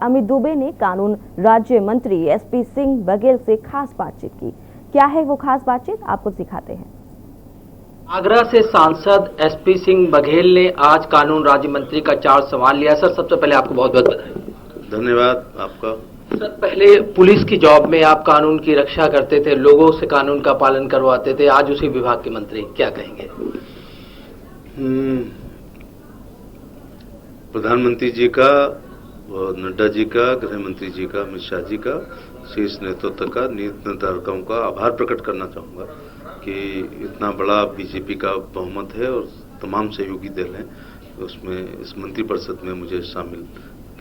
अमित दुबे ने कानून राज्य मंत्री एसपी सिंह बघेल से खास बातचीत की। क्या है वो खास बातचीत, आपको सिखाते हैं। आगरा से सांसद एसपी सिंह बघेल ने आज कानून राज्य मंत्री का चार्ज संभाल लिया। सर, सबसे पहले आपको बहुत बहुत बधाई। धन्यवाद आपका। सर, पहले पुलिस की जॉब में आप कानून की रक्षा करते थे, लोगों से कानून का पालन करवाते थे, आज उसी विभाग के मंत्री, क्या कहेंगे? प्रधानमंत्री जी का, नड्डा जी का, गृह मंत्री जी का, अमित शाह जी का, शीर्ष नेतृत्व का, नीति निर्धारकों का आभार प्रकट करना चाहूंगा कि इतना बड़ा बीजेपी का बहुमत है और तमाम सहयोगी दल हैं, उसमें इस मंत्रिपरिषद में मुझे शामिल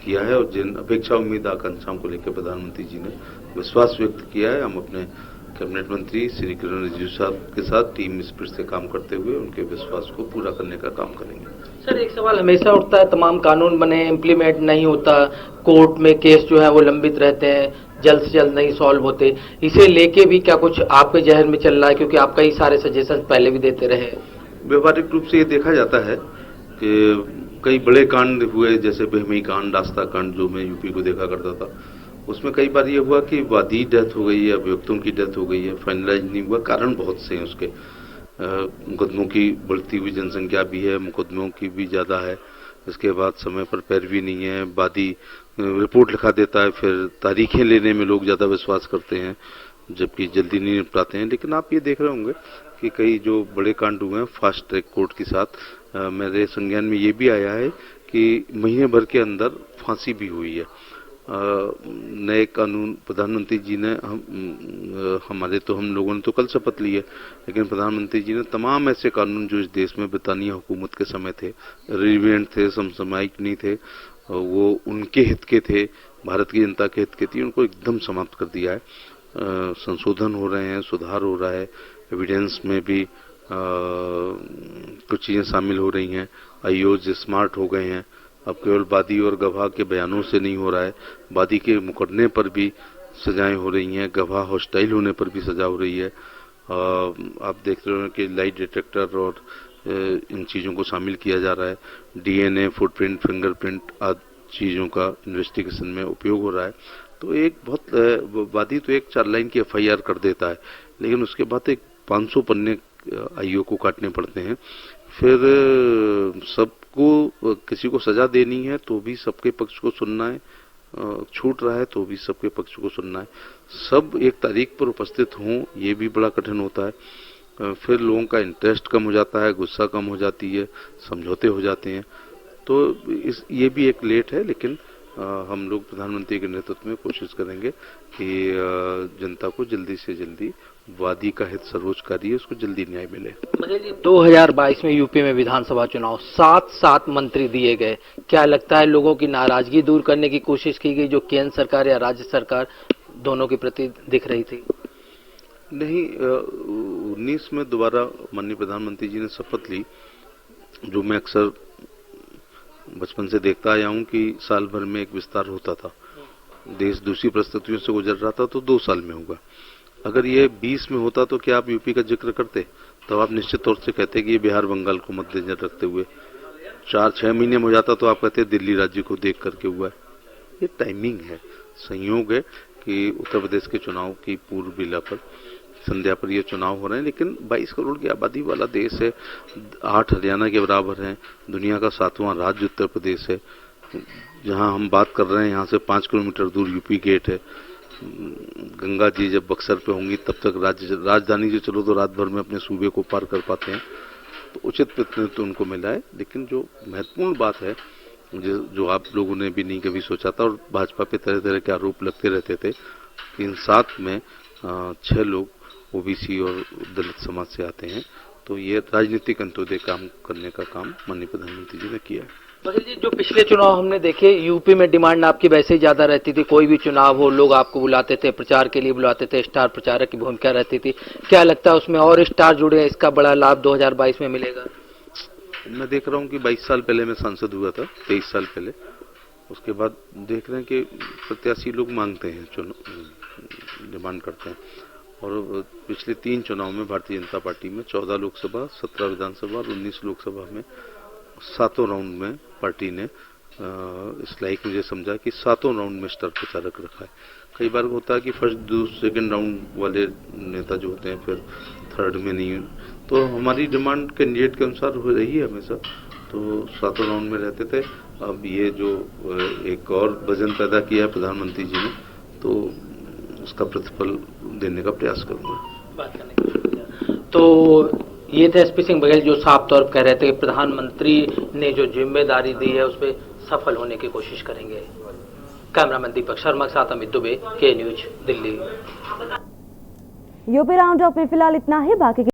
किया है और जिन अपेक्षा उम्मीद आकांक्षाओं को लेकर प्रधानमंत्री जी ने विश्वास व्यक्त किया है, हम अपने कैबिनेट मंत्री श्री किरण रिजिजू साहब के साथ टीम स्पिरिट से काम करते हुए उनके विश्वास को पूरा करने का काम करेंगे। सर, एक सवाल हमेशा उठता है, तमाम कानून बने, इम्प्लीमेंट नहीं होता, कोर्ट में केस जो है वो लंबित रहते हैं, जल्द से जल्द नहीं सॉल्व होते, इसे लेके भी क्या कुछ आपके जहन में चल रहा है? क्योंकि आप कई सारे सजेशन पहले भी देते रहे। व्यवहारिक रूप से ये देखा जाता है कि कई बड़े कांड हुए, जैसे बेहमी कांड, रास्ता कांड जो मैं यूपी को देखा करता था, उसमें कई बार ये हुआ कि वादी डेथ हो गई है, अभियुक्तों की डेथ हो गई है, फाइनलाइज नहीं हुआ। कारण बहुत से हैं उसके, मुकदमों की बढ़ती हुई जनसंख्या भी है, मुकदमों की भी ज्यादा है, इसके बाद समय पर पैरवी नहीं है, वादी रिपोर्ट लिखा देता है, फिर तारीखें लेने में लोग ज्यादा विश्वास करते हैं जबकि जल्दी नहीं निपटाते हैं। लेकिन आप ये देख रहे होंगे कि कई जो बड़े कांड हुए हैं फास्ट ट्रैक कोर्ट के साथ, मेरे संज्ञान में ये भी आया है कि महीने भर के अंदर फांसी भी हुई है। नए कानून प्रधानमंत्री जी ने हम लोगों ने तो कल शपथ ली है, लेकिन प्रधानमंत्री जी ने तमाम ऐसे कानून जो इस देश में ब्रिटानिया हुकूमत के समय थे, रिलेवेंट थे, समसामयिक नहीं थे, वो उनके हित के थे, भारत की जनता के हित के थे, उनको एकदम समाप्त कर दिया है। संशोधन हो रहे हैं, सुधार हो रहा है, एविडेंस में भी कुछ चीजें शामिल हो रही हैं, आईओज स्मार्ट हो गए हैं। अब केवल वादी और गवाह के बयानों से नहीं हो रहा है, वादी के मुकदमे पर भी सजाएं हो रही हैं, गवाह हॉस्टाइल होने पर भी सजा हो रही है। आप देख रहे हो कि लाइट डिटेक्टर और इन चीजों को शामिल किया जा रहा है, डीएनए, फुटप्रिंट, फिंगरप्रिंट आदि चीजों का इन्वेस्टिगेशन में उपयोग हो रहा है। तो एक बहुत वादी तो एक 4 लाइन की एफआईआर कर देता है, लेकिन उसके बाद एक 500 पन्ने आईओ को काटने पड़ते हैं। फिर सबको, किसी को सजा देनी है तो भी सबके पक्ष को सुनना है, छूट रहा है तो भी सबके पक्ष को सुनना है, सब एक तारीख पर उपस्थित हों, ये भी बड़ा कठिन होता है। फिर लोगों का इंटरेस्ट कम हो जाता है, गुस्सा कम हो जाती है, समझौते हो जाते हैं। तो ये भी एक लेट है, लेकिन हम लोग प्रधानमंत्री के नेतृत्व में कोशिश करेंगे कि जनता को जल्दी से जल्दी, वादी का हित सर्वोच्च कार्य है, उसको जल्दी न्याय मिले। 2022 में यूपी में विधानसभा चुनाव, 7 मंत्री दिए गए, क्या लगता है लोगों की नाराजगी दूर करने की कोशिश की गई जो केंद्र सरकार या राज्य सरकार दोनों के प्रति दिख रही थी? नहीं, 19 में दोबारा माननीय प्रधानमंत्री जी ने शपथ ली, जो मैं अक्सर बचपन से देखता आया हूं कि साल भर में एक विस्तार होता था, देश दूसरी परिस्थितियों से गुजर रहा था तो 2 साल में होगा। अगर ये 20 में होता तो क्या आप यूपी का जिक्र करते? तो आप निश्चित तौर से कहते कि ये बिहार बंगाल को मद्देनजर रखते हुए 4-6 महीने में हो जाता तो आप कहते दिल्ली राज्य को देख करके हुआ है। ये टाइमिंग है, संयोग है कि उत्तर प्रदेश के चुनाव की पूर्व बेला पर, संध्या पर ये चुनाव हो रहे हैं, लेकिन 22 करोड़ की आबादी वाला देश है, 8 हरियाणा के बराबर है, दुनिया का 7वां राज्य उत्तर प्रदेश है, जहां हम बात कर रहे हैं यहाँ से 5 किलोमीटर दूर यूपी गेट है। गंगा जी जब बक्सर पे होंगी तब तक राजधानी जो चलो तो रात भर में अपने सूबे को पार कर पाते हैं, तो उचित प्रतिनिधित्व उनको मिला है। लेकिन जो महत्वपूर्ण बात है, जो आप लोगों ने भी नहीं कभी सोचा था, और भाजपा पे तरह तरह के आरोप लगते रहते थे, इन 7 में 6 लोग ओबीसी और दलित समाज से आते हैं, तो ये राजनीतिक अंत्योदय काम करने का काम माननीय प्रधानमंत्री जी ने किया है। बघेल जी, जो पिछले चुनाव हमने देखे, यूपी में डिमांड आपकी वैसे ही ज्यादा रहती थी, कोई भी चुनाव हो लोग आपको बुलाते थे, प्रचार के लिए बुलाते थे, स्टार प्रचारक की भूमिका रहती थी, क्या लगता है उसमें और स्टार जुड़े, इसका बड़ा लाभ 2022 में मिलेगा? मैं देख रहा हूँ कि 22 साल पहले मैं सांसद हुआ था, 23 साल पहले, उसके बाद देख रहे हैं कि प्रत्याशी लोग मांगते हैं, डिमांड करते हैं, और पिछले 3 चुनाव में भारतीय जनता पार्टी में 14 लोकसभा, 17 विधानसभा और 19 लोकसभा में 7 राउंड में पार्टी ने इस लायक मुझे समझा कि 7वें राउंड में स्टार प्रचारक रखा है। कई बार होता है कि फर्स्ट सेकंड राउंड वाले नेता जो होते हैं फिर थर्ड में नहीं, तो हमारी डिमांड कैंडिडेट के अनुसार हो रही है हमेशा, तो 7वें राउंड में रहते थे। अब ये जो एक और वजन पैदा किया है प्रधानमंत्री जी ने, तो उसका प्रतिफल देने का प्रयास करूंगा। बात करने की शुक्रिया। तो ये थे एसपी सिंह बघेल जो साफ तौर पर कह रहे थे कि प्रधानमंत्री ने जो जिम्मेदारी दी है उस पर सफल होने की कोशिश करेंगे। कैमरामैन दीपक शर्मा के साथ अमित दुबे, के news, Delhi. UP round up में फिलहाल इतना ही। बाकी